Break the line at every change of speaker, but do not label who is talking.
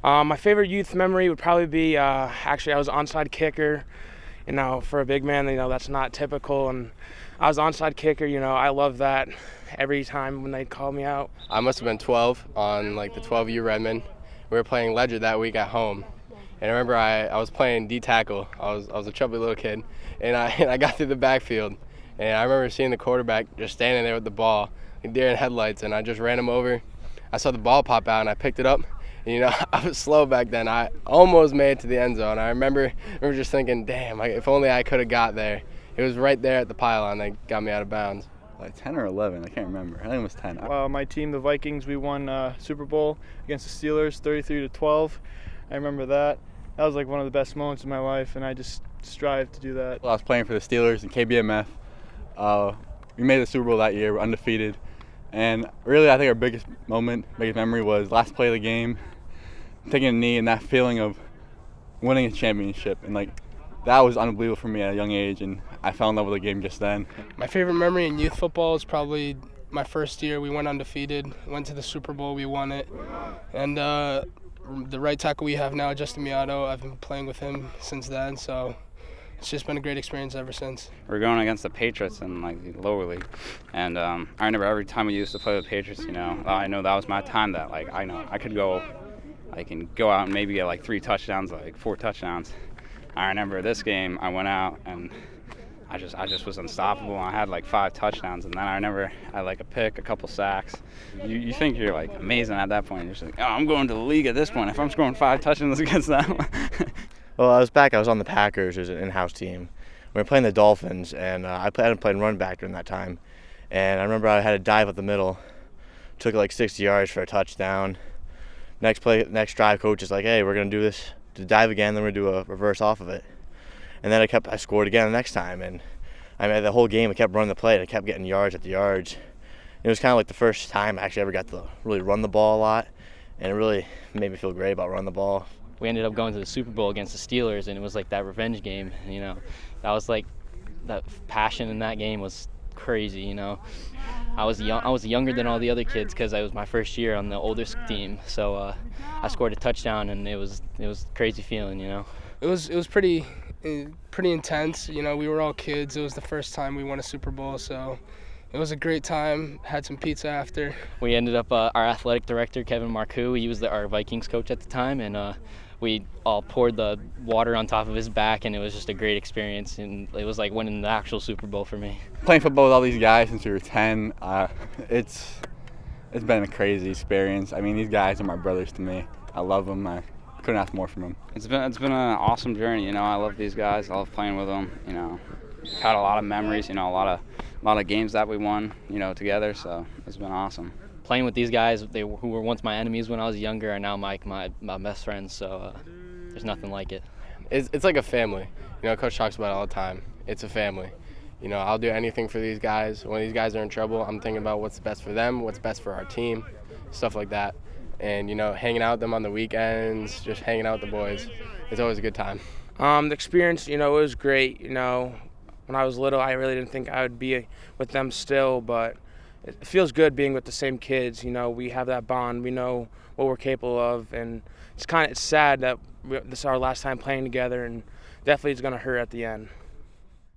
My favorite youth memory would probably be actually I was onside kicker. For a big man, that's not typical. And I was onside kicker. I love that every time when they'd call me out.
I must have been 12 on like the 12U Redmond. We were playing Ledger that week at home. And I remember I was playing D tackle. I was a chubby little kid, and I got through the backfield. And I remember seeing the quarterback just standing there with the ball, deer in headlights, and I just ran him over. I saw the ball pop out, and I picked it up. And, I was slow back then. I almost made it to the end zone. I remember just thinking, damn, if only I could have got there. It was right there at the pylon that got me out of bounds.
Like 10 or 11, I can't remember. I think it was 10.
My team, the Vikings, we won Super Bowl against the Steelers, 33-12. I remember that. That was like one of the best moments of my life, and I just strive to do that.
Well, I was playing for the Steelers in KBMF. We made the Super Bowl that year. We're undefeated. And really, I think our biggest memory was last play of the game, taking a knee and that feeling of winning a championship. And that was unbelievable for me at a young age, and I fell in love with the game just then.
My favorite memory in youth football is probably my first year. We went undefeated, went to the Super Bowl, we won it. And the right tackle we have now, Justin MAIATO, I've been playing with him since then, so it's just been a great experience ever since.
We're going against the Patriots in the lower league, and I remember every time we used to play the Patriots, I know that was my time that I know I can go out and maybe get 3 touchdowns, 4 touchdowns. I remember this game, I went out and I just was unstoppable. I had 5 touchdowns, and then I remember I had a pick, a couple sacks. You think you're amazing at that point. You're just oh, I'm going to the league at this point if I'm scoring 5 touchdowns against them.
Well, I was on the Packers as an in-house team. We were playing the Dolphins, and I hadn't played run back during that time. And I remember I had a dive up the middle, took 60 yards for a touchdown. Next drive, coach is like, hey, we're gonna do this to dive again, then we're gonna do a reverse off of it. And then I scored again the next time, and the whole game I kept running the play, and I kept getting yards at the yards. It was kind of the first time I actually ever got to really run the ball a lot, and it really made me feel great about running the ball.
We ended up going to the Super Bowl against the Steelers, and it was that revenge game. That was that passion in that game was crazy. I was younger than all the other kids because it was my first year on the oldest team. So I scored a touchdown, and it was a crazy feeling.
It was pretty intense. We were all kids. It was the first time we won a Super Bowl, so it was a great time. Had some pizza after.
We ended up our athletic director, Kevin Marcoux, he was our Vikings coach at the time, and we all poured the water on top of his back, and it was just a great experience, and it was like winning the actual Super Bowl for me.
Playing football with all these guys since we were 10, it's been a crazy experience. These guys are my brothers to me. I love them. I couldn't ask more from them.
It's been an awesome journey. I love these guys. I love playing with them. We've had a lot of memories. A lot of games that we won. Together. So it's been awesome.
Playing with these guys, who were once my enemies when I was younger, are now my best friends. So there's nothing like it.
It's like a family. Coach talks about it all the time. It's a family. I'll do anything for these guys. When these guys are in trouble, I'm thinking about what's best for them, what's best for our team, stuff like that. And, hanging out with them on the weekends, just hanging out with the boys, it's always a good time.
The experience, it was great. When I was little, I really didn't think I would be with them still, but it feels good being with the same kids. We have that bond. We know what we're capable of, and it's sad that this is our last time playing together, and definitely it's going to hurt at the end.